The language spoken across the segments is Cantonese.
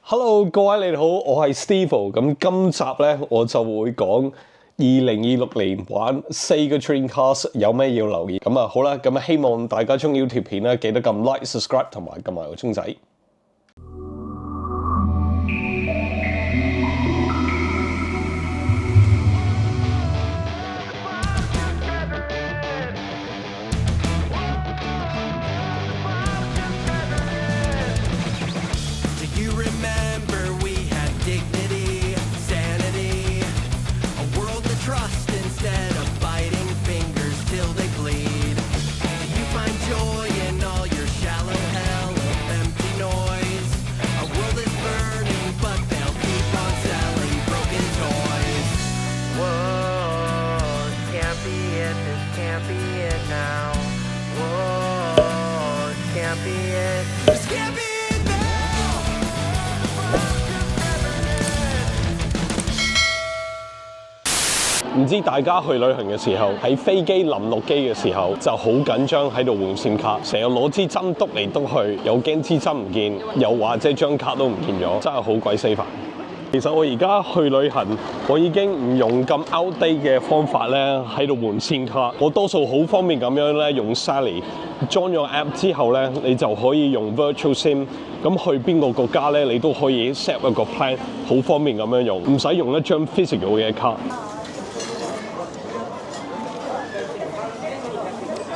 Hello，各位你好，我係 Steve。咁今集咧我就會講2026年玩4個 Dreamcast 有咩要留意。咁啊好啦，咁希望大家中意呢條片咧，記得撳 like、subscribe 同埋撳埋個鐘仔。唔知大家去旅行嘅時候，喺飛機臨落機嘅時候就好緊張喺度換線卡，成日攞支針篤嚟篤去，又驚支針唔見，又或者張卡都唔見咗，真係好鬼死煩。其實我而家去旅行，我已經唔用咁 outdate 嘅方法咧喺度換線卡，我多數好方便咁樣咧用 Sally 裝咗 app 之後咧，你就可以用 Virtual SIM， 咁去邊個國家咧，你都可以 set 一個 plan， 好方便咁樣用，唔使用一張 physical 嘅卡。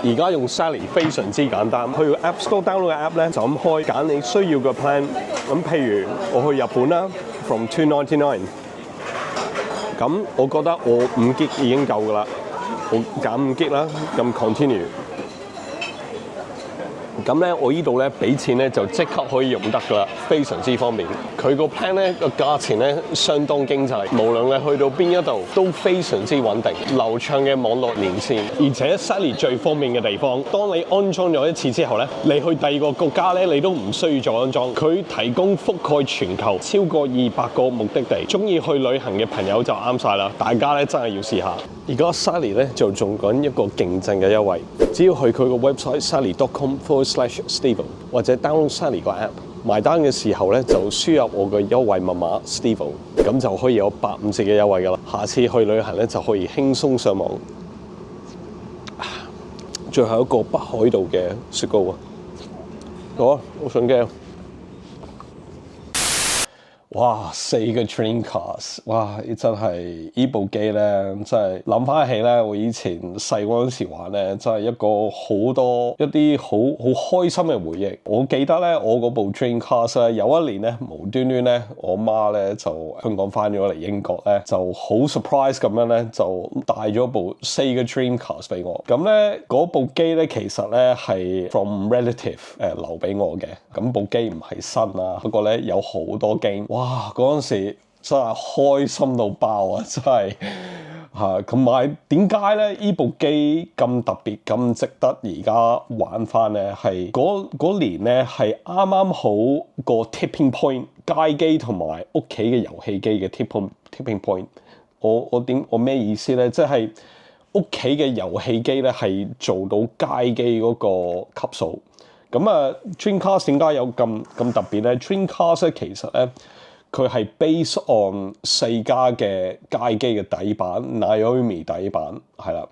而家用 Sally 非常之簡單，去 App Store download 個 app 咧，就咁開揀你需要嘅 plan。咁譬如我去日本啦 ，from $299，咁我覺得我5G 已經夠㗎啦，我揀5G啦，咁 continue。咁咧，我呢度咧俾錢咧就即刻可以用得㗎啦，非常之方便。佢個 plan 咧個價錢咧相當經濟，無論你去到邊一度都非常之穩定，流暢嘅網絡連線。而且 Sally 最方便嘅地方，當你安裝咗一次之後咧，你去第二個國家咧，你都唔需要再安裝。佢提供覆蓋全球超過200個目的地，中意去旅行嘅朋友就啱晒啦。大家咧真係要試下。而家 Sally 咧就做緊一個競爭嘅優惠，只要去佢個 website sally.com/Steve 或者 download Sally 個 app， 埋單嘅時候咧就輸入我嘅優惠密碼 Steve， 咁就可以有85折嘅優惠㗎啦。下次去旅行咧就可以輕鬆上網。最後一個北海道嘅雪糕啊，好上機。哇，4個 Dreamcast， 哇！真係呢部機咧，真係諗翻起咧，我以前細嗰陣時玩咧，真係一個好多一啲好開心嘅回憶。我記得咧，我嗰部 Dreamcast 咧，有一年咧，無端端咧，我媽咧就香港翻咗嚟英國咧，就好 surprise 咁樣咧，就帶咗部4個 Dreamcast 俾我。咁咧嗰部機咧，其實咧係 from relative 留俾我嘅。咁部機唔係新啊，不過咧有好多 game。哇！嗰陣時真係開心到爆啊！真係嚇，同埋點解咧？呢部機咁特別、咁值得而家玩翻咧？係嗰年咧係啱啱好個 tipping point， 街機同埋屋企嘅遊戲機嘅 tipping point。我咩意思咧？即係屋企嘅遊戲機咧係做到街機嗰個級數。咁啊 ，Dreamcast 點解有咁特別咧 ？Dreamcast 咧其實咧，佢係 base on 世嘉嘅街機嘅底板 Naomi 底板係啦。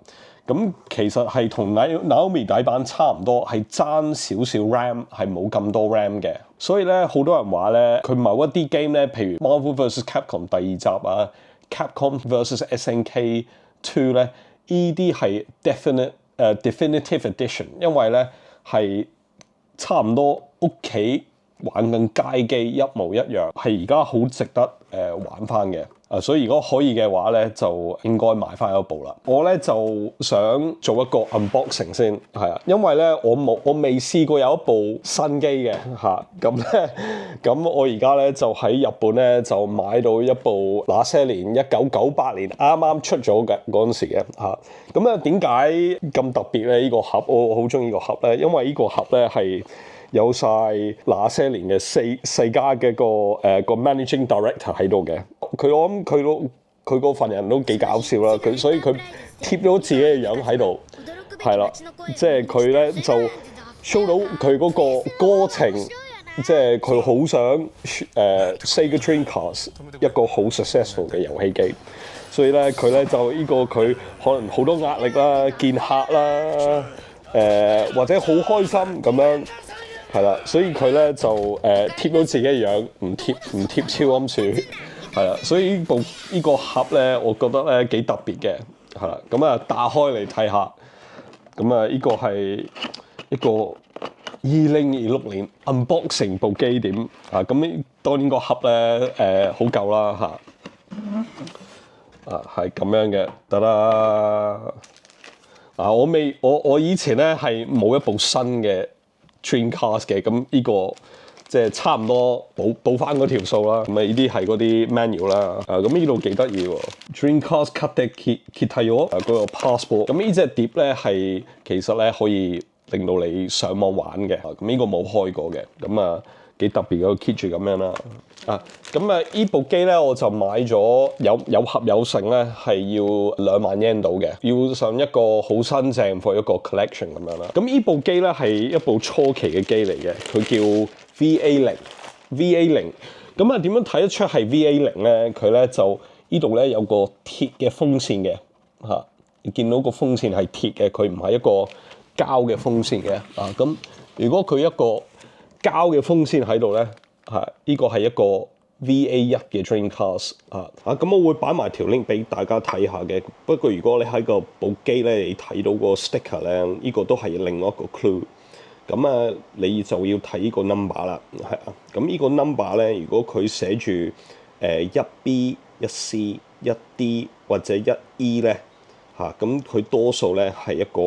咁其實係同 Naomi 底板差唔多，係爭少少 RAM， 係冇咁多 RAM 嘅。所以咧，好多人話咧，佢某一啲 game 咧，譬如 Marvel vs Capcom 第2集啊 ，Capcom vs SNK 2咧，呢啲係 definitive edition， 因為咧係差唔多屋企玩緊街機一模一樣，係而家好值得玩翻嘅。所以如果可以嘅話咧，就應該買翻一部啦。我咧就想做一個 unboxing 先，係啊，因為咧我未試過有一部新機嘅嚇，咁我而家咧就喺日本咧就買到一部那些年1998年啱啱出咗嘅嗰陣時嘅嚇。咁啊點解咁特別咧？呢個盒我好中意個盒咧，因為呢個盒咧係有晒那些年嘅世嘉嘅個 managing director 喺度嘅。我諗佢嗰份人都幾搞笑啦，所以佢貼咗自己嘅樣喺度，係啦，即係佢咧就 show 到佢嗰個歌程即係佢好想Sega Dreamcast 一個好 successful 嘅遊戲機，所以咧佢咧就呢個佢可能好多壓力啦，見客啦，或者好開心咁樣。係啦，所以佢咧就貼到自己嘅樣，唔貼超音鼠，係啦，所以呢個盒咧，我覺得咧幾特別嘅，係啦，咁啊打開嚟睇下，咁啊呢個係一個2026年 unboxing 部機點啊，咁當然個盒咧好舊啦嚇，係咁樣嘅，得啦，我以前咧係冇一部新嘅Dreamcast 嘅，咁呢個即係差唔多補翻嗰條數啦。咁啊，呢啲係嗰啲 manual 啦。咁呢度幾得意喎 ，Dreamcast Card Kit 嗰個 passport。咁呢隻碟咧係其實咧可以令到你上網玩嘅。咁呢個冇開過嘅。咁啊幾特別個 kit 住咁樣啦。咁啊呢部機咧我就買咗有盒有剩咧係要2萬 yen 到嘅，要上一個好新淨 for 一個 collection 咁樣啦。咁呢部機咧係一部初期嘅機嚟嘅，佢叫 VA0。咁啊點樣睇得出係 VA0咧？佢咧就呢度咧有個鐵嘅風扇嘅你見到個風扇係鐵嘅，佢唔係一個膠嘅風扇嘅咁如果佢一個膠嘅風扇喺度咧，呢個係一個 VA1 嘅 Dreamcast 咁我會擺埋條 link 俾大家睇下嘅。不過如果你喺個部機咧，你睇到個 sticker 咧，呢個都係另外一個 clue。咁你就要睇呢個 number 啦，咁呢個 number 咧，如果佢寫住1B、1C、1D 或者1E 咧咁佢多數咧係一個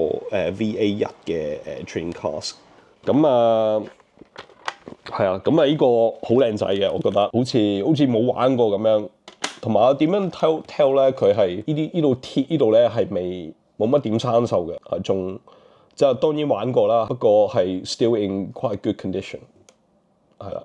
VA1 嘅Dreamcast。咁咁呢個好靚仔嘅，我覺得好似冇玩過咁樣。同埋我點樣 tell 咧，佢係呢度貼呢度咧係冇乜點生鏽嘅，仲即係當然玩過啦，不過係 still in quite good condition， 係啦。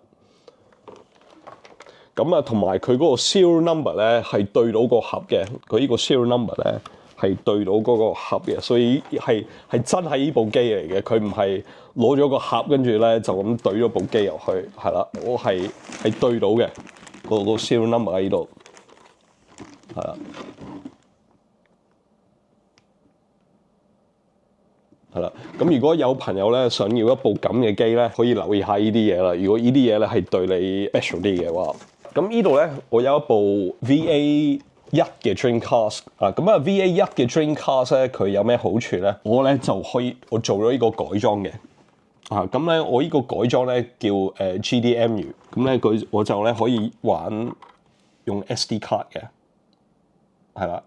咁同埋佢嗰個 serial number 咧係對到個盒嘅，佢呢個 serial number 咧係對到嗰個盒嘅，所以係真係呢部機嚟嘅，佢唔係攞咗個盒跟住咧就咁對咗部機入去，係啦，我係對到嘅，個 serial number 喺呢度，係啦。係啦，咁如果有朋友咧想要一部咁嘅機咧，可以留意下呢啲嘢啦。如果呢啲嘢咧係對你 special 啲嘅話，咁呢度咧我有一部 VA1 嘅 Dreamcast 咁VA1 嘅 Dreamcast 咧佢有咩好處咧？我咧就可以我做咗呢個改裝嘅咁咧我呢個改裝咧叫GDEMU，咁咧我就咧可以玩用 SD card 嘅，係啦。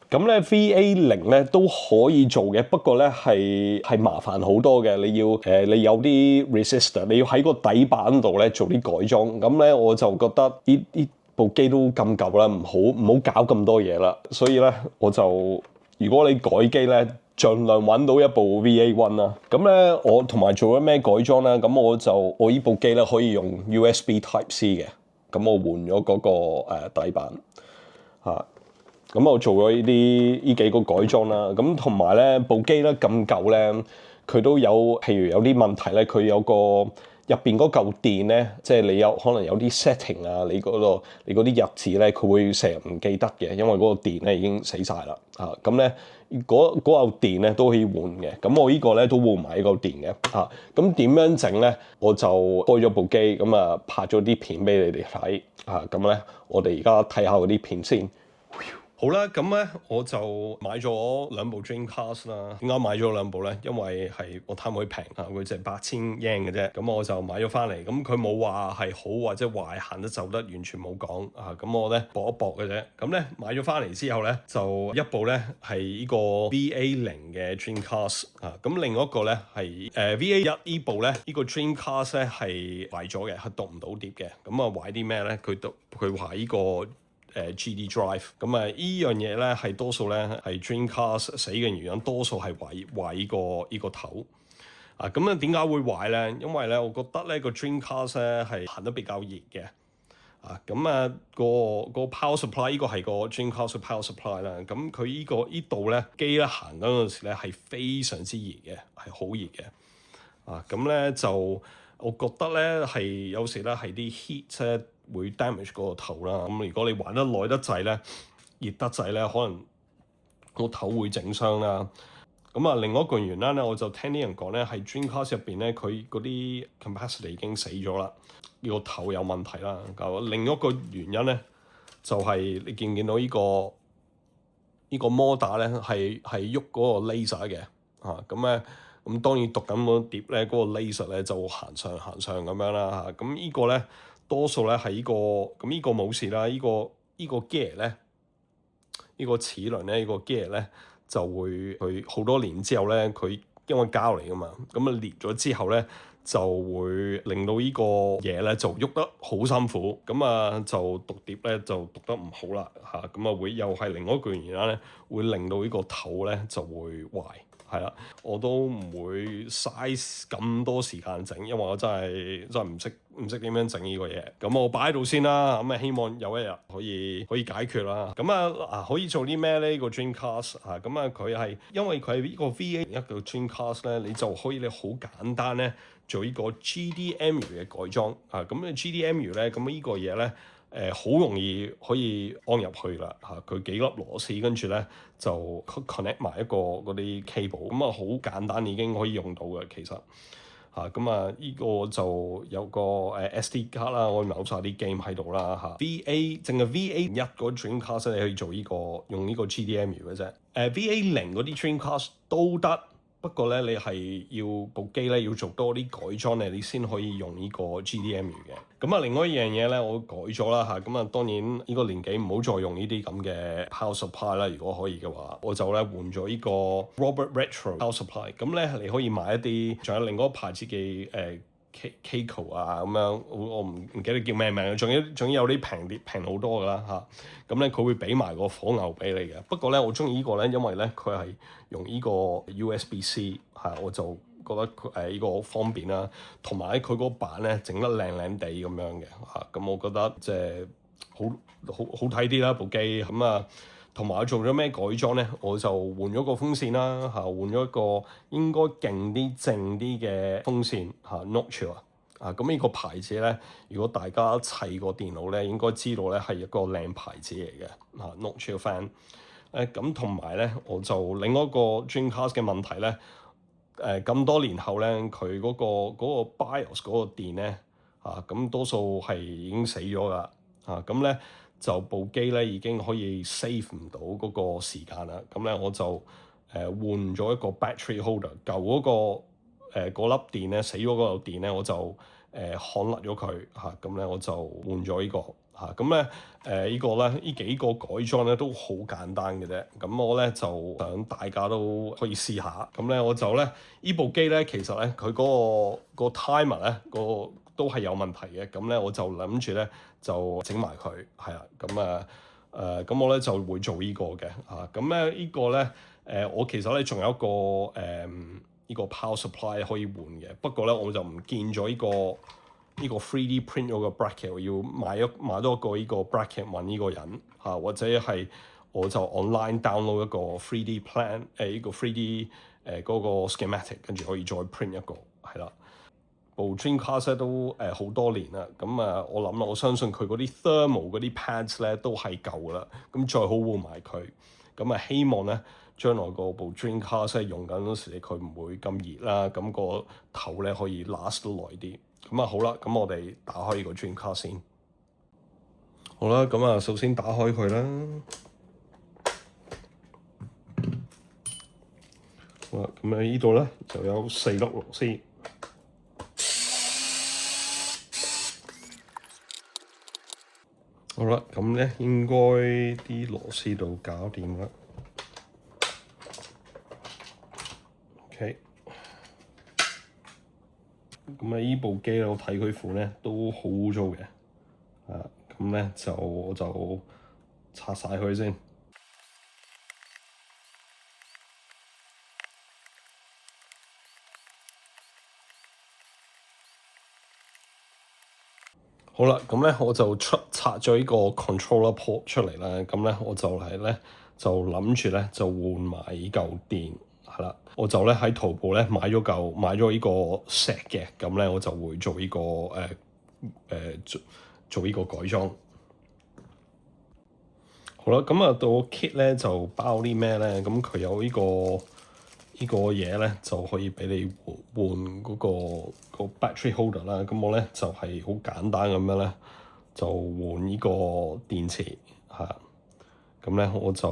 咁咧 VA0咧都可以做嘅，不過咧係麻煩好多嘅。你有啲 resistor， 你要喺個底板度咧做啲改裝。咁咧我就覺得呢部機都咁舊啦，唔好搞咁多嘢啦。所以咧我就如果你改機咧，盡量揾到一部 VA1 啦。咁咧我同埋做咗咩改裝咧？咁我呢部機咧可以用 USB Type C 嘅。咁我換咗嗰個底板咁我做咗呢幾個改裝啦，咁同埋咧部機咧咁舊咧，佢都有譬如有啲問題咧，佢有個入邊嗰嚿電咧，即係你可能有啲 setting 你嗰啲日子咧，佢會成日唔記得嘅，因為嗰個電咧已經死晒啦咁咧嗰嚿電咧都可以換嘅，咁我呢個咧都換埋呢個電嘅咁點樣整咧？我就開咗部機咁拍咗啲片俾你哋睇咁咧我哋而家睇下嗰啲片先。好啦，咁咧我就買咗2部 Dreamcast 啦。點解買咗2部咧？因為係我貪佢平佢淨係8000 yen 嘅啫。咁我就買咗翻嚟。咁佢冇話係好或者壞，行得走得完全冇講咁我咧搏一搏嘅啫。咁咧買咗翻嚟之後咧，就一部咧係呢個 VA0 嘅 Dreamcast 咁另外一個咧係VA1 呢部咧呢個 Dreamcast 咧係壞咗嘅，係讀唔到碟嘅。咁壞啲咩咧？佢話呢個GD drive 咁依樣嘢咧係多數咧係 Dreamcast 死嘅原因，多數係壞呢個頭咁點解會壞咧？因為咧我覺得咧個 Dreamcast 咧係行得比較熱嘅個 power supply 呢個係個 Dreamcast 嘅 power supply 啦。咁佢呢度咧機咧行嗰陣時咧係非常之熱嘅，係好熱嘅。咁咧就我覺得咧係有時咧係啲 heat 咧會 damage 嗰個頭啦。咁如果你玩得耐得滯咧，熱得滯咧，可能個頭會整傷啦。另外一個原因咧，我就聽啲人講咧，係 Dreamcast 入邊咧，佢嗰啲 capacity 已經死咗啦，呢個頭有問題啦。另一個原因咧，就係你見唔見到呢個摩打咧係喐嗰個 laser 嘅咁當然讀緊嗰碟咧，嗰個 laser 咧就行上咁樣啦咁呢個咧多數咧係呢個咁呢個冇事啦，呢個 gear 咧，呢個齒輪咧，呢個 gear 咧就會佢好多年之後咧，佢因為膠嚟噶嘛，裂咗之後咧就會令到呢個嘢咧就喐得好辛苦，就讀碟咧就讀得唔好啦會又係另外一個原因咧，會令到呢個頭咧就會壞。係啦，我都唔會嘥咁多時間整，因為我真係唔識點樣整呢個嘢。咁我擺喺度先啦。希望有一日可以解決啦。可以做啲咩咧？呢個 Dreamcast 佢係因為佢係呢個 VA 一個 Dreamcast 咧，你就可以好簡單咧做呢個 GDEMU 嘅改裝GDEMU 咧，呢個嘢咧。好容易可以安入去啦佢幾粒螺絲跟住咧就 connect 埋一個嗰啲 cable 好簡單已經可以用到嘅其實呢個就有個SD 卡啦，我扭晒啲 game 喺度啦VA 淨係 VA 1個 Dreamcast 你可以做用呢個 GDEMU 嘅啫VA 0嗰啲 Dreamcast 都得。不過咧，你係要部機咧要做多啲改裝咧，你先可以用呢個 GDEMU 嘅。另外一樣嘢咧，我改咗啦當然呢個年紀唔好再用呢啲咁嘅 power supply 啦。如果可以嘅話，我就咧換咗呢個 Robert Retro power supply。你可以買一啲，仲有另外一個牌子嘅Keiko 我唔記得叫咩名，仲要有啲平好多噶啦佢會俾埋個火牛俾你嘅。不過咧，我中意呢個咧，因為咧佢係用呢個 USB-C 我就覺得佢呢個好方便啦，同埋佢個板咧整得靚靚地咁樣嘅我覺得即係好睇啲啦部機同埋我做咗咩改裝咧？我就換咗個風扇啦換咗一個應該勁啲正啲嘅風扇Noctua 呢個牌子咧，如果大家砌過電腦咧，應該知道咧係一個靚牌子嚟嘅Noctua fan。咁同埋咧，我就另外一個 Dreamcast 嘅問題咧，咁多年後咧，佢嗰個 BIOS 嗰個電咧多數係已經死咗噶咁咧。就部機咧已經可以 save 唔到嗰個時間啦，我就換咗一個 battery holder，舊嗰粒電咧死咗嗰嚿電咧，我就焊甩咗佢我就換咗呢個呢幾個改裝咧都好簡單嘅啫，我咧就想大家都可以試下，我就咧呢部機咧其實咧佢個 timer 咧都係有問題嘅，我就諗住咧就整埋佢，我咧就會做呢個嘅，呢個咧我其實咧仲有一個呢個 power supply 可以換嘅，不過咧我就唔見咗呢個 3D print 嗰個 bracket， 我要買多個呢個 bracket 問呢個人或者係我就 online download 一個 3D plan 呢個 3D 嗰個 schematic， 跟住可以再 print 一個係啦。部 Dreamcast 都好多年啦，我相信佢嗰啲 thermal 嗰啲 pads 咧都係舊啦，最好換埋佢，希望咧將來個部 Dreamcast 用緊嗰時佢唔會咁熱啦，個頭咧可以 last 得耐啲。好啦，我哋打開呢個 Dreamcast 先。好啦，首先打開佢啦。好啦，喺呢度咧就有4粒螺絲。好啦，應該啲螺絲都搞掂啦。OK，呢部機我睇佢款咧都好污糟嘅，我就拆晒佢先。好啦，咁咧我就拆咗呢個 controller port 出嚟啦，咁咧我就就諗住咧就換埋依嚿電，係啦，我就咧喺淘寶咧買咗呢個 set 嘅，咁咧我就會做呢個做呢個改裝。好啦，咁啊到 kit 咧就包啲咩咧？咁佢有呢個嘢咧就可以俾你換嗰個 battery holder 啦。咁我咧就係好簡單咁樣咧就換呢個電池嚇。咁咧我就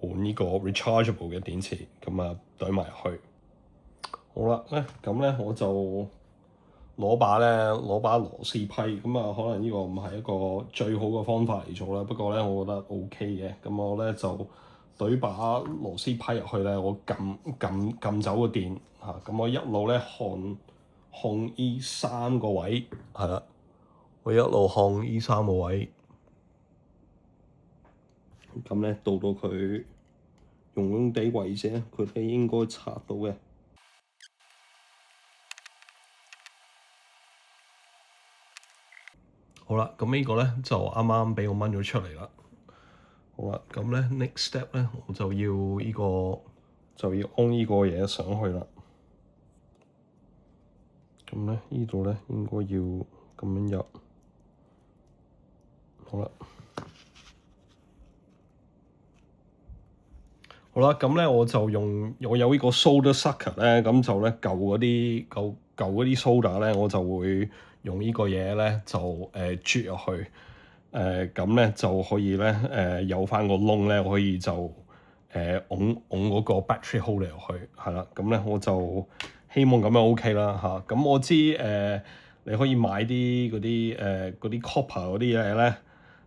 換呢個 rechargeable 嘅電池，咁啊懟埋入去。好啦咧，咁咧我就攞把螺絲批，咁啊可能呢個唔係一個最好嘅方法嚟做啦，不過咧我覺得 OK 嘅。咁我咧就懟把螺絲批入去咧，我撳走個電嚇，咁我一路咧看依三個位，係啦，我一路看依三個位，咁咧到佢用地位置咧，佢哋應該拆到嘅。好啦，咁呢個咧就啱啱俾我掹咗出嚟啦。好啦，咁咧 next step 咧，我就要安呢個嘢上去啦。咁咧呢度咧應該要咁樣入。好啦，咁咧我有呢個 solder sucker 咧，咁就咧舊嗰啲 solder 咧，我就會用呢個嘢咧就啜入去。咁咧就可以咧有返個窿咧，我可以就㧬嗰個 battery holder 入去，係啦。咁咧我就希望咁樣 OK 啦嚇。咁我知你可以買啲嗰啲 copper 嗰啲嘢咧，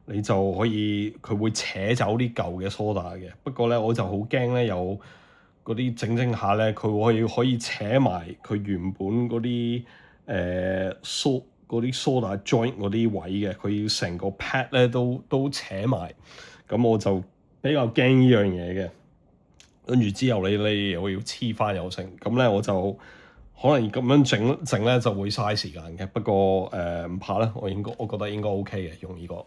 你就可以佢會扯走啲舊嘅 solder 嘅。不過咧我就好驚咧有嗰啲整下咧，佢可以扯埋佢原本嗰啲嗰啲 solder joint 嗰啲位嘅，佢要成個 pad 咧都扯埋，咁我就比較驚呢樣嘢嘅。跟住之後你又要黐翻又成，咁咧我就可能咁樣整咧就會嘥時間嘅。不過唔怕啦，我覺得應該 OK 嘅，用呢個。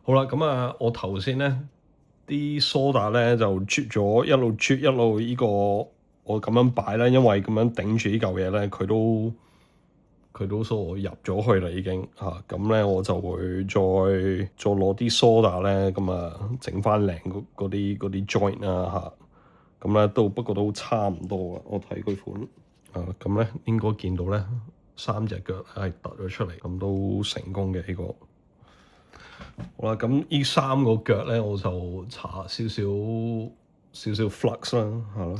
好啦，咁啊，我頭先咧啲梳打咧就啜咗一路啜一路呢個我咁樣擺咧，因為咁樣頂住呢嚿嘢咧，佢都疏我入咗去啦已經嚇。咁咧我就會再攞啲梳打咧，咁啊整翻靚嗰啲 joint 啦嚇。咁咧不過都差唔多啊。我睇佢款咁咧應該見到咧三隻腳係突咗出嚟，咁都成功嘅呢個。好啦，咁呢三個腳咧，我就搽少少 flux 啦，係咯。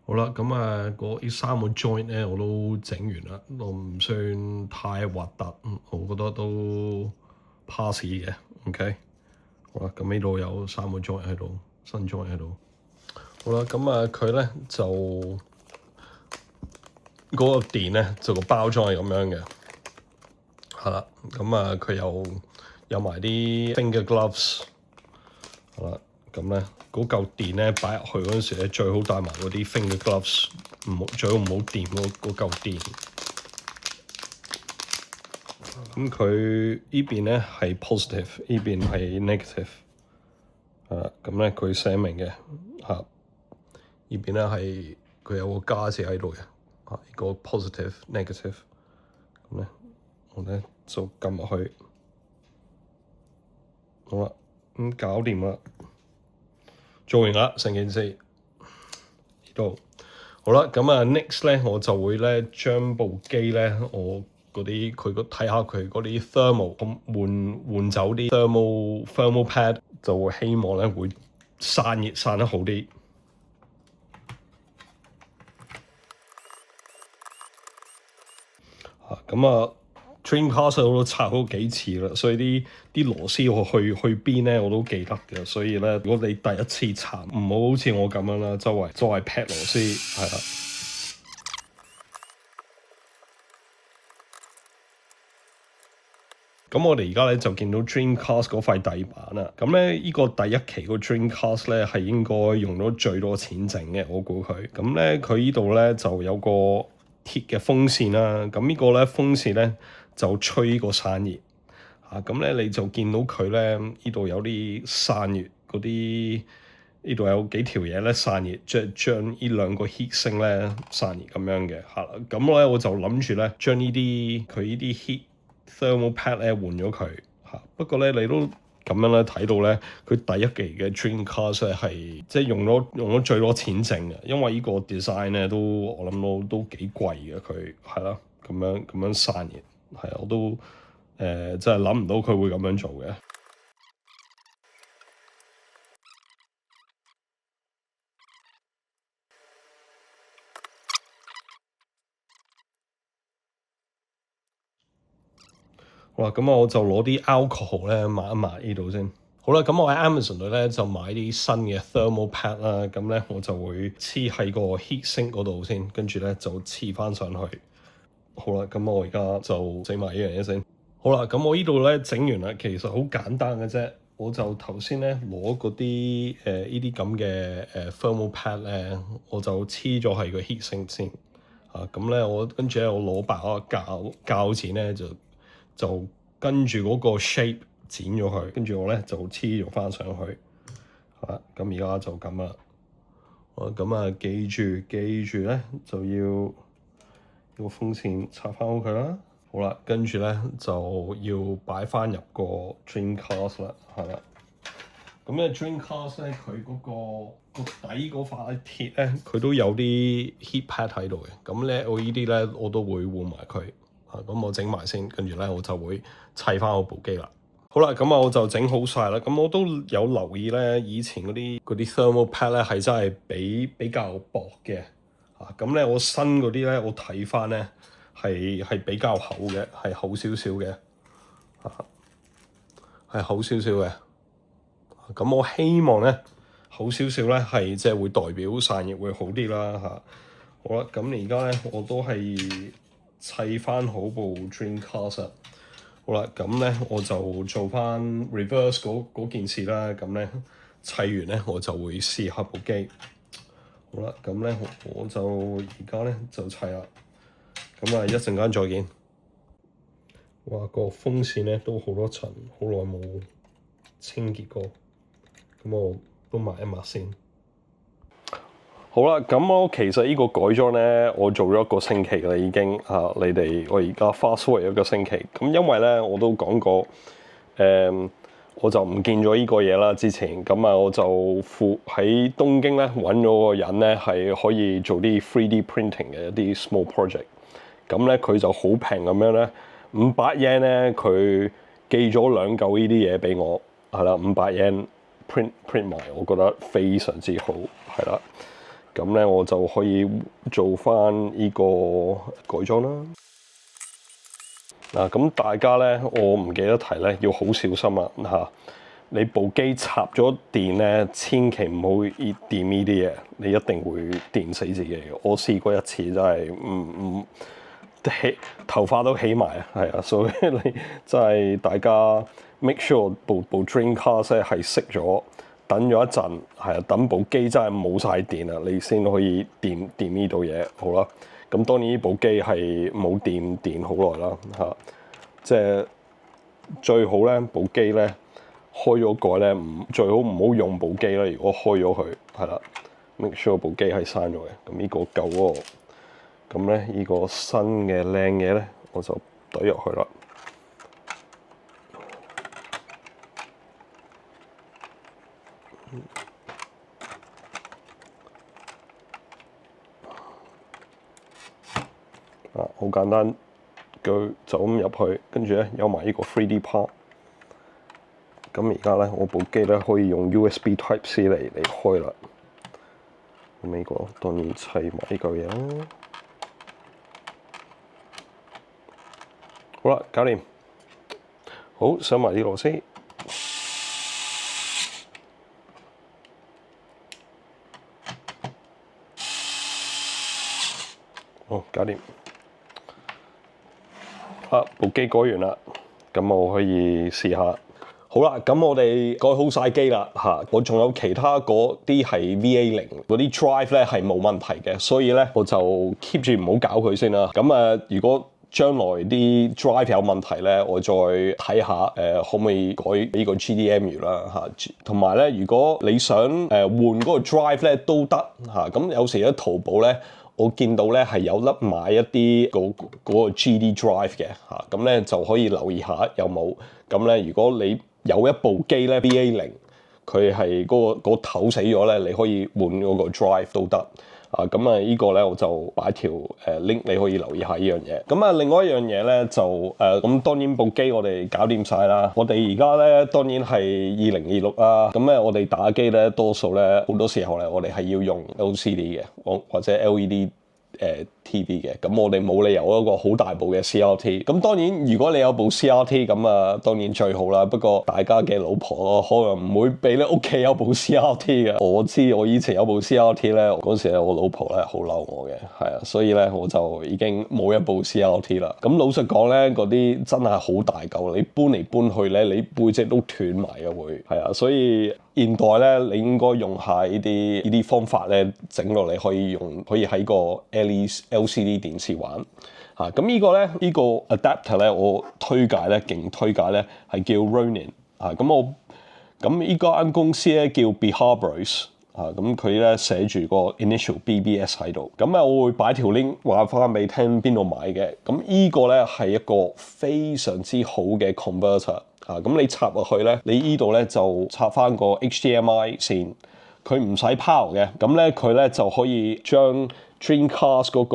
好啦，咁呢三個 joint 咧，我都整完啦，都唔算太核突，我覺得都 pass 嘅，OK。好啦，咁呢度有三個 joint 喺度，新 joint 喺度。好啦，咁佢咧就嗰個電咧就個包裝係咁樣嘅，係啦。咁佢有埋啲 finger gloves，係啦。咁咧嗰嚿電咧擺入去嗰陣時咧，最好帶埋嗰啲 finger gloves，最好唔好掂嗰嚿電。咁佢呢邊咧係 positive，呢邊係 negative。咁咧佢寫明嘅呢邊咧係佢有個加字喺度嘅，呢個 positive negative。咁咧我咧就撳入去，好啦，咁搞掂啦，做完啦成件事。都好啦。咁啊 next 咧我就會咧將部機咧我嗰啲睇下佢嗰啲 thermal 咁換走啲 thermal pad， 就會希望咧會散熱散得好啲。咁啊 Dreamcast 我都拆好幾次啦，所以啲螺絲我去邊咧我都記得嘅。所以咧，如果你第一次拆，唔好好似我咁樣啦，周圍劈螺絲係啦。咁我哋而家咧就見到 Dreamcast 嗰塊底板啦。咁咧呢個第一期個 Dreamcast 咧係應該用咗最多錢整嘅，我估佢。咁咧佢呢度咧就有個鐵嘅風扇啦。咁呢個咧風扇咧就吹個散熱。咁咧你就見到佢咧呢度有啲散熱嗰啲，呢度有幾條嘢咧散熱，即係將呢兩個 heat sink 咧散熱咁樣嘅。咁咧我就諗住咧將呢啲佢呢啲 heat thermal pad 咧換咗佢。不過咧你都咁樣咧睇到咧，佢第一期嘅 Dreamcast 係即係用咗最多錢整嘅，因為呢個 design 咧都我諗都幾貴嘅，佢係啦咁樣散熱係啊，我都真係諗唔到佢會咁樣做嘅。好啦，咁我就攞啲 alcohol 咧抹一抹呢度先。好啦，咁我喺 Amazon 度咧就買啲新嘅 thermal pad 啦，咁咧我就會黐喺個 heat sink 嗰度先，跟住咧就黐翻上去。好啦，咁我而家就整埋呢樣嘢先。好啦，咁我呢度咧整完啦，其實好簡單嘅啫。我就頭先咧攞嗰啲呢啲咁嘅thermal pad 咧，我就黐咗喺個 heat sink 先。咁咧我跟住咧我攞白嗰個膠剪咧就跟住嗰個 shape 剪咗佢，跟住我咧就黐咗翻上去。咁而家就咁啦。咁啊記住咧就要個風扇插翻好佢啦。好啦，跟住咧就要擺翻入個 Dreamcast 啦，係啦。咁咧 Dreamcast 咧佢嗰個底嗰塊鐵咧，佢都有啲 heat pad 喺度嘅。咁咧我呢啲咧我都會換埋佢。咁我整埋先，跟住咧我就會砌翻我部機啦。好啦，咁我就整好晒啦。咁我都有留意咧，以前嗰啲 thermal pad 咧係真係比較薄嘅。咁咧我新嗰啲咧，我睇翻咧係比較厚嘅，係厚少少嘅，係厚少少嘅。咁我希望咧厚少少咧係即係會代表散熱會好啲啦。好啦，咁而家咧我都係砌翻好部 Dreamcast。好啦，咁咧我就做翻 reverse 嗰件事啦。咁咧砌完咧我就會試下部機。好啦，咁咧我就而家咧就砌啦。咁一陣間再見。哇，個風扇咧都好多塵，好耐冇清潔過。咁我都抹一抹先。好啦，咁我其實呢個改裝咧，我做咗1個星期啦已經。你哋我而家 fast forward 1個星期。咁因為咧我都講過，我就唔見咗呢個嘢啦。之前咁我就喺東京咧揾咗個人咧，係可以做啲 3D printing 嘅一啲 small project。咁咧佢就好平咁樣咧，500 yen 咧，佢寄咗2嚿呢啲嘢俾我，係啦，500 yen print 埋，我覺得非常之好，係啦。咁咧我就可以做翻呢個改裝啦。咁大家咧，我唔記得提咧，要好小心啊！你部機插咗電咧，千祈唔好掂呢啲嘢，你一定會電死自己。我試過一次，真係頭髮都起埋啊，係啊，所以你真係大家 make sure 部 Dreamcast 係熄咗。等咗一陣，係啊，等部機真係冇晒電啦，你先可以掂呢度嘢，好啦。咁當然呢部機係冇電好耐啦，即係最好咧，部機咧開咗蓋咧，最好唔好用部機啦。如果開咗佢，係啦，make sure 部機係閂咗嘅。咁呢個舊嗰個，咁咧呢個新嘅靚嘢咧，我就懟入去啦。好簡單，佢就咁入去，跟住咧有埋呢個 3D part。咁而家咧，我部機咧可以用 USB Type C 嚟開啦。咁呢個當然砌埋呢嚿嘢啦。好啦，搞掂。好，上埋啲螺絲。好，搞掂。部機改完啦，咁我可以試下。好啦，咁我哋改好晒機啦嚇，我仲有其他嗰啲係 VA0嗰啲 drive 咧係冇問題嘅，所以咧我就 keep 住唔好搞佢先啦。咁如果將來啲 drive 有問題咧，我再睇下可唔可以改呢個 GDMU 啦嚇。同埋咧，如果你想換嗰個 drive 咧都得嚇。咁有時喺淘寶咧，我見到咧係有得買一啲嗰個 GD drive 嘅嚇，咁咧就可以留意下有冇。咁咧，如果你有一部機咧 VA0，佢係嗰個頭死咗咧，你可以換嗰個 drive 都得。呢個咧我就擺條link，你可以留意下呢樣嘢。咁另外一樣嘢咧就咁當然部機我哋搞掂晒啦。我哋而家咧當然係2026啦。咁咧我哋打機咧多數咧好多時候咧我哋係要用 LCD 嘅，或者 LED TV 嘅。咁我哋冇理由一個好大部嘅 CRT。咁當然如果你有部 CRT 咁當然最好啦。不過大家嘅老婆可能唔會俾你屋企有部 CRT 嘅。我知我以前有部 CRT 咧，嗰時咧我老婆咧好嬲我嘅，係啊，所以咧我就已經冇一部 CRT 啦。咁老實講咧，嗰啲真係好大嚿，你搬嚟搬去咧，你背脊都斷埋嘅會，係啊，所以現代咧你應該用下呢啲方法咧，整落嚟可以喺個 LCD 電視玩嚇。咁呢個 adapter 咧，我勁推介咧係叫 Ronin 嚇。咁呢間公司咧叫 Behabrose 咁佢咧寫住個 initial BBS 喺度。咁我會擺條 link 話翻俾你聽邊度買嘅。咁呢個咧係一個非常之好嘅 converter 咁你插落去咧，你呢度咧就插翻個 HDMI 線，佢唔使 power 嘅。咁咧佢咧就可以將 Dreamcast 嗰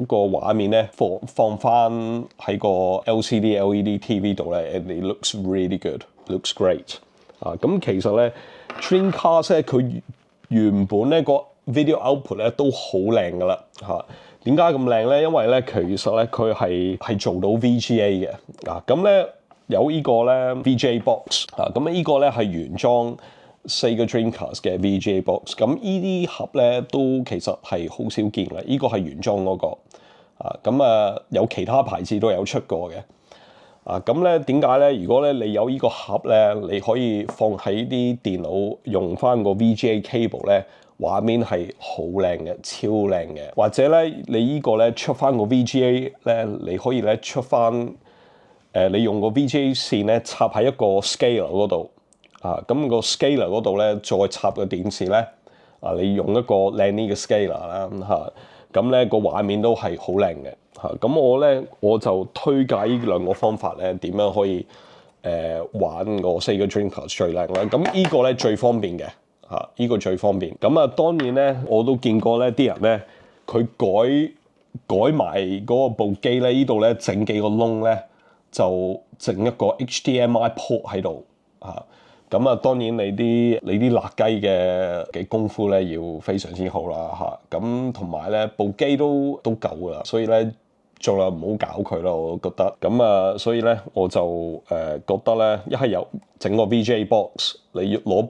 個畫面咧放翻喺個 LCD LED TV 度咧 and it looks really good, looks great 咁其實咧 Dreamcast 咧佢原本咧個 video output 咧都好靚噶啦嚇。點解咁靚咧？因為咧其實咧佢係做到 VGA 嘅咁咧有呢個咧 VGA box 咁呢個咧係原裝Sega Dreamcast 嘅 VGA box。咁呢啲盒咧都其實係好少見嘅。呢個係原裝嗰個有其他牌子都有出過嘅咁咧點解咧？如果咧你有呢個盒咧，你可以放喺啲電腦用翻個 VGA cable 咧，畫面係好靚嘅，超靚嘅。或者咧你呢個咧出翻個 VGA 咧，你可以咧出翻你用個 VGA 線咧插喺一個 scaler 嗰度咁個 scaler 嗰度咧再插個電視咧你用一個靚啲嘅 scaler 啦咁咧個畫面都係好靚嘅咁我就推介呢兩個方法咧，點樣可以玩個Sega Dreamcast 最靚啦。咁呢個咧最方便嘅呢個最方便。咁當然咧我都見過咧啲人咧佢改埋嗰部機咧，呢度咧整幾個窿咧就整一個 HDMI port 喺度當然你啲辣雞嘅功夫咧要非常之好啦咁同埋咧部機都夠噶啦，所以咧盡量唔好搞佢啦，我覺得。咁所以咧我就覺得咧一係有整個 VGA box，你要攞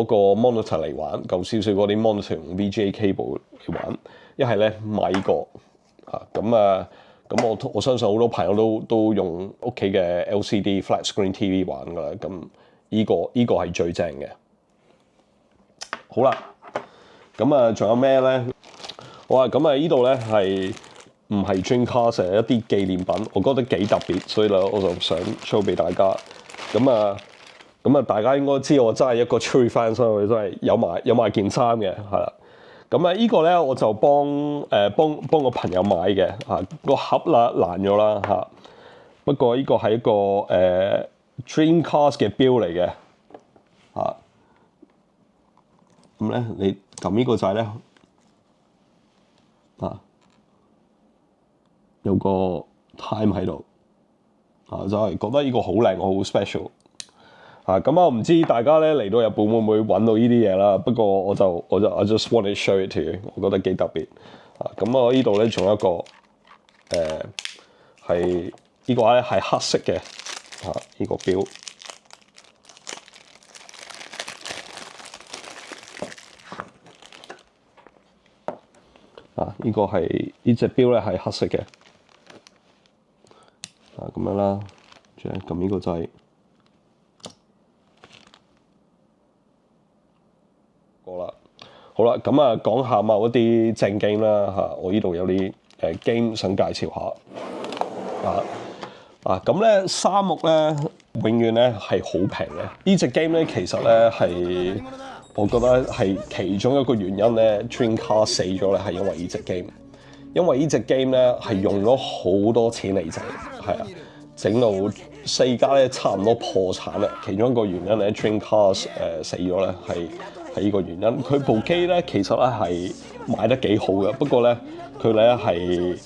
個 monitor 嚟玩，舊少少嗰啲 monitor 用 VGA cable 嚟玩。一係咧買呢個咁我相信好多朋友都用屋企嘅 LCD flat screen TV 玩噶啦。咁呢個係最正嘅。好啦，咁仲有咩咧？好啊，咁呢度咧係唔係 Dreamcast 係一啲紀念品，我覺得幾特別，所以咧我就想 show 俾大家。咁大家應該知我真係一個 true fan，所以我真係有埋件衫嘅，係啦。咁呢個咧我就幫個朋友買嘅個盒爛咗啦不過呢個係一個Dreamcast 嘅標嚟嘅咁咧你撳呢個掣咧有個 time 喺度啊，就係覺得呢個好靚，好 special 啊。咁我唔知大家咧嚟到日本會唔會揾到呢啲嘢啦。不過我就 I just want to show it to you， 我覺得幾特別啊。咁我呢度咧仲有一個係呢個咧係黑色嘅啊，呢個錶。啊！呢個係呢隻錶咧係黑色嘅，啊咁樣啦，再撳呢個掣，好啦，咁啊講下某一啲正 game 啦嚇，我呢度有啲game 想介紹下，咁咧沙漠咧永遠咧係好平嘅，呢隻 game 咧其實咧係。我覺得係其中一個原因咧 Dreamcast 死咗咧，係因為呢隻 game， 因為呢隻 game 咧係用咗好多錢嚟整，係啊，整到世嘉咧差唔多破產啦。其中一個原因咧 Dreamcast 死咗咧係呢個原因。佢部機咧其實咧係賣得幾好嘅，不過咧佢咧係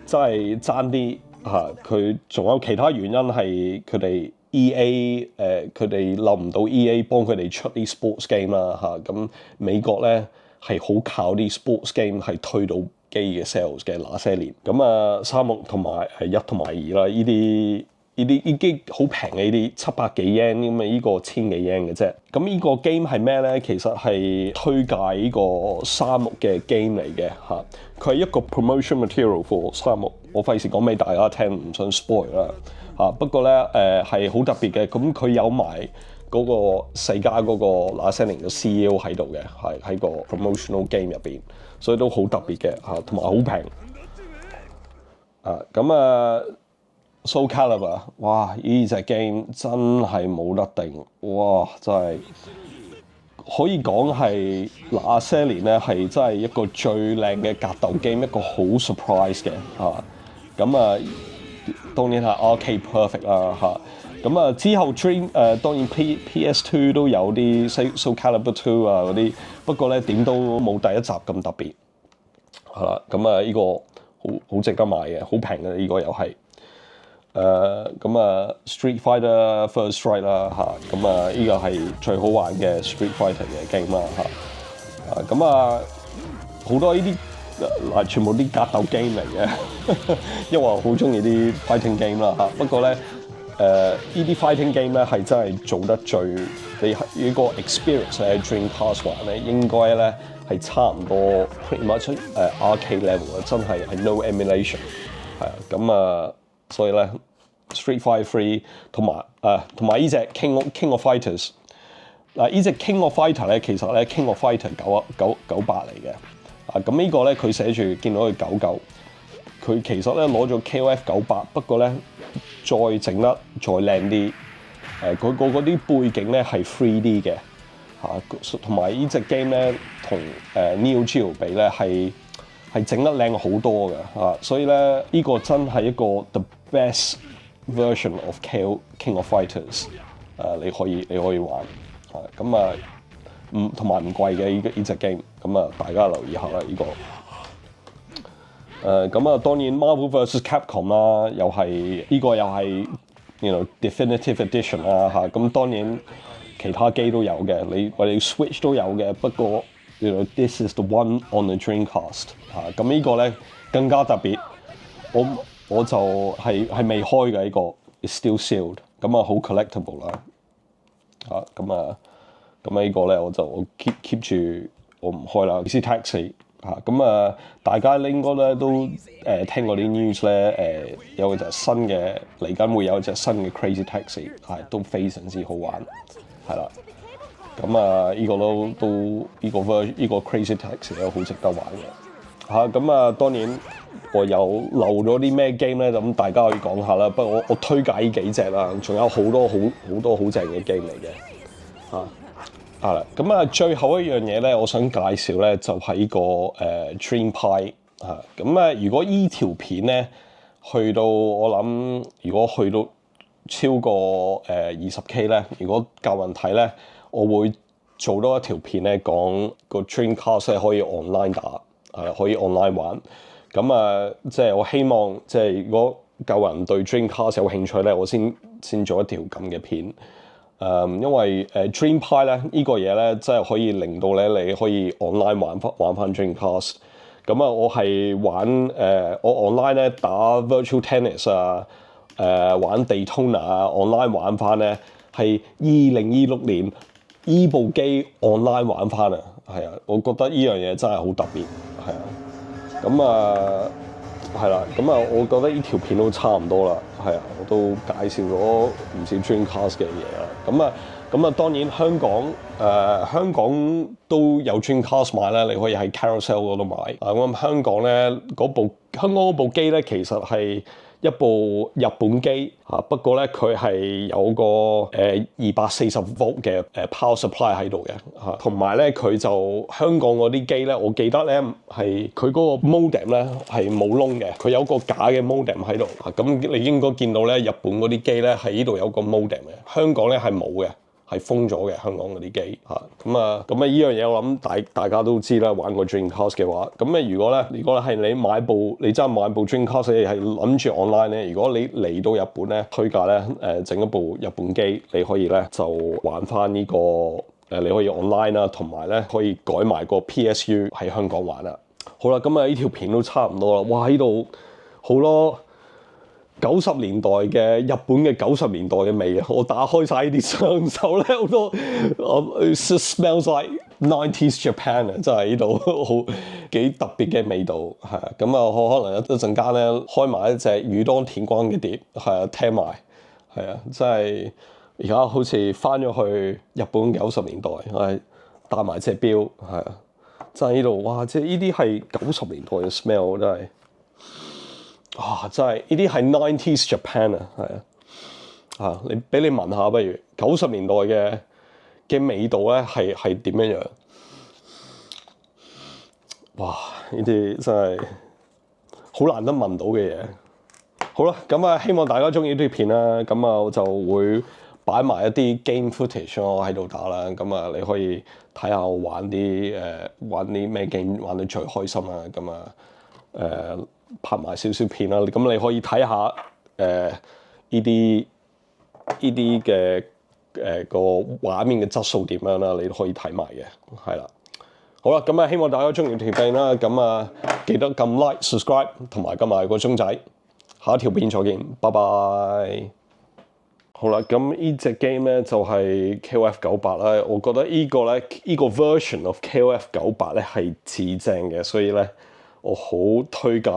真係爭啲嚇。佢仲有其他原因係佢哋。EA 佢哋諗唔到 EA 幫佢哋出啲 sports game 啦嚇，咁美國咧係好靠啲 sports game 係推到機嘅 sales 嘅那些年，咁啊沙漠同埋1同埋2啦，呢啲好平嘅呢啲700幾 yen 咁啊，呢個1000幾 yen 嘅啫。咁呢個 game 係咩咧？其實係推介呢個沙漠嘅 game 嚟嘅嚇，佢係一個 promotion material for 沙漠。我費事講俾大家聽，唔想 spoil 啦。不過咧係好特別嘅，咁佢有埋嗰個世嘉嗰個那些年嘅 CEO 喺度嘅，係喺個 promotional game 入邊，所以都好特別嘅嚇，同埋好平Soul Calibur， 哇！呢隻 game 真係冇得定，哇！真係可以講係那些年咧係真係一個最靚嘅格鬥 game，一個好 surprise 嘅嚇，當然係 Arcade Perfect 啦嚇，咁啊之後 當然 PS2 都有啲 Soul Calibur 2啊嗰啲，不過咧點都冇第一集咁特別，係啦，咁啊呢個好值得買嘅，好平嘅呢個又係，Street Fighter First Strike 啦嚇，咁啊呢個係最好玩嘅 Street Fighter 嘅 game 啦嚇，好多呢啲。嗱，全部啲格鬥 game 嚟嘅，因為我好中意啲 fighting game 啦嚇。不過咧，呢啲 fighting game 咧係真係做得最，你呢個 experience 喺 Dreamcast 玩咧，應該咧係差唔多 pretty much arcade level 啊，真係 no emulation 係啊。咁所以咧 Street Fighter 3同埋呢隻 King of Fighters 嗱，呢隻 King of Fighter 咧，其實咧 King of Fighter 98嚟嘅。咁呢個咧佢寫住見到佢99，佢其實咧攞咗 KOF 98，不過咧再整得再靚啲，佢嗰啲背景咧係 3D 嘅嚇，同埋呢隻 game 咧同Neo Geo 比咧係整得靚好多嘅嚇，所以咧呢個真係一個 the best version of King of Fighters，你可以玩咁同埋唔貴嘅呢隻 game， 咁大家留意下啦呢個。當然 Marvel vs Capcom 啦，又係呢個又係 Definitive Edition 啦嚇。咁當然其他機都有嘅，我哋 Switch 都有嘅。不過this is the one on the Dreamcast 嚇。咁呢個咧更加特別，我就係未開嘅呢個 ，is still sealed。咁好 collectible 啦嚇。咁呢個咧我 keep 住我唔開啦。Crazy Taxi 嚇，大家應該咧都聽過啲 news 咧，有隻新嘅嚟緊會有一隻新嘅 Crazy Taxi 都非常之好玩，係啦。呢個都呢個 Crazy Taxi 咧好值得玩嘅嚇。當然我有漏咗啲咩 game 咧，咁大家可以講下啦。不過我推介呢幾隻啦，仲有好多好正嘅 game 嚟嘅嚇。最後一樣嘢咧，我想介紹咧就係呢個Dream Pie 嚇。如果依條片咧去到我諗，如果去到超過20K 咧，如果夠人睇咧，我會做多一條片咧講個 Dreamcast 可以 online 打，可以 online 玩。咁即係我希望即係如果夠人對 Dreamcast 有興趣咧，我先做一條咁嘅片。因為Dreampie 咧呢個嘢咧，真係可以令到咧你可以 online 玩翻 Dreamcast。咁我係玩我 online 咧打 Virtual Tennis 啊，玩 Daytona 啊 online 玩翻咧，係2026年依部機 online 玩翻啊，係啊，我覺得呢樣嘢真係好特別，係啊，係啦，我覺得呢條片都差唔多啦，係啊，我都介紹咗唔少 Dreamcast 嘅嘢啦，當然香港都有 Dreamcast 買啦，你可以喺 Carousell 嗰度買。香港嗰部機咧，其實係一部日本機不過咧佢係有個240V 嘅power supply 喺度嘅同埋咧佢就香港嗰啲機咧，我記得咧係佢嗰個 modem 咧係冇窿嘅，佢有個假嘅 modem 喺度咁你應該見到咧日本嗰啲機咧喺呢度有個 modem 嘅，香港咧係冇嘅。係封咗嘅香港嗰啲機咁呢樣嘢我諗大家都知啦，玩過 Dreamcast 嘅話，如果係你真係買部 Dreamcast 你係諗住 online 咧，如果你嚟到日本咧，推介咧整一部日本機，你可以咧就玩翻呢個你可以 online 啦，同埋咧可以改埋個 PSU 喺香港玩啦。好啦，呢條片都差唔多啦，哇！呢度好多90年代嘅日本嘅90年代嘅味啊！我打開晒呢啲雙手咧，好多smells like 90s Japan 啊！真係呢度好幾特別嘅味道係我可能一陣間咧開埋一隻宇多田光嘅碟聽埋真係而家好似翻咗去日本90年代戴埋隻錶真係呢度哇！即係呢啲係90年代嘅 smell 真係。真係呢啲係 90s Japan 啊，你俾你聞下不如90年代嘅味道咧係點樣？哇！呢啲真係好難得聞到嘅嘢。好啦，希望大家中意呢條片啦，我就會擺埋一啲 game footage 我喺度打啦，你可以睇下我玩啲咩 game 玩得最開心啊，拍埋少少片啦，咁你可以睇下呢啲嘅個畫面嘅質素點樣啦，你都可以睇埋嘅，係啦。好啦，希望大家中意條片啦，記得撳 like、subscribe 同埋撳埋個鐘仔，下一條片再見，拜拜。好啦，呢隻 game 咧就係 KOF98啦，我覺得呢個 version of KOF98咧係至正嘅，所以咧。我好推介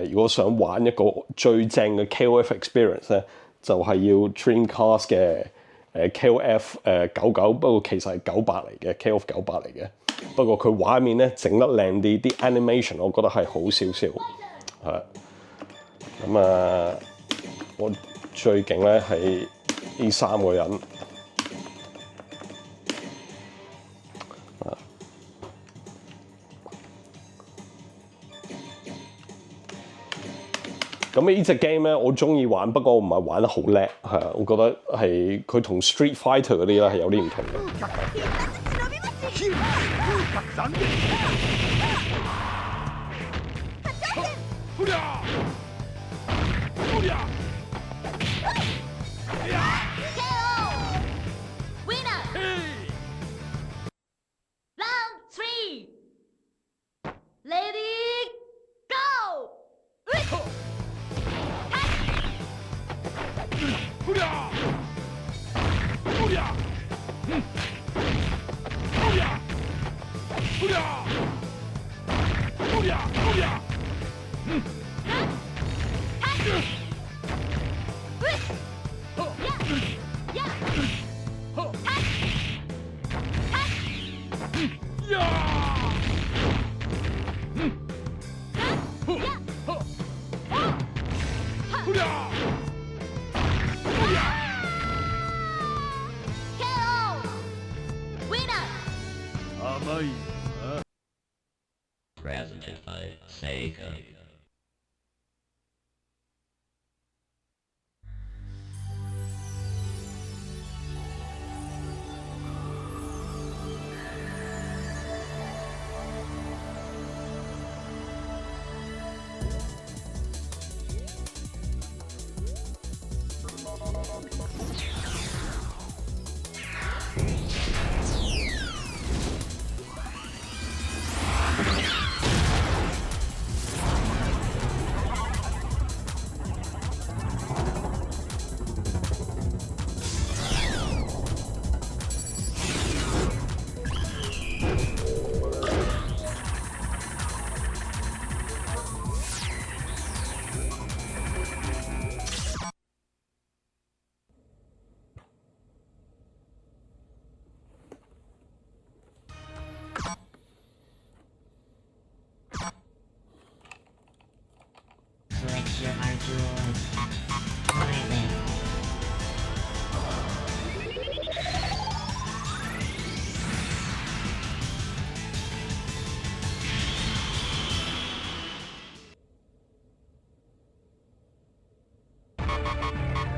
如果想玩一個最正嘅 KOF experience 咧，就係要 Dreamcast 嘅KOF99，不過其實係98嚟嘅 KOF98嚟嘅，不過佢畫面咧整得靚啲，啲 animation 我覺得係好少少，我最勁咧係呢3個人。呢隻 game 咧，我中意玩，不過我唔係玩得好叻，我覺得係佢同 Street Fighter 嗰啲咧係有啲唔同嘅。Presented by Sega.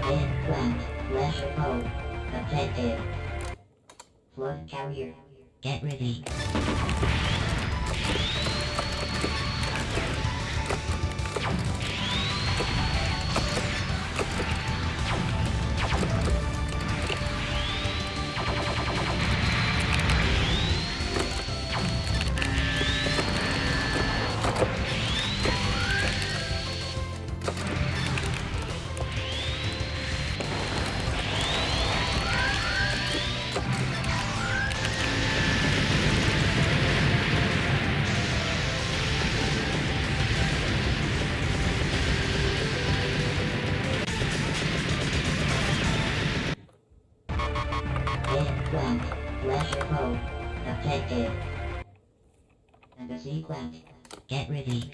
Implant. Leisure mode. Affected. Flood carrier. Get ready. Implant. Leisure mode. Affected. And a sequence. Get ready.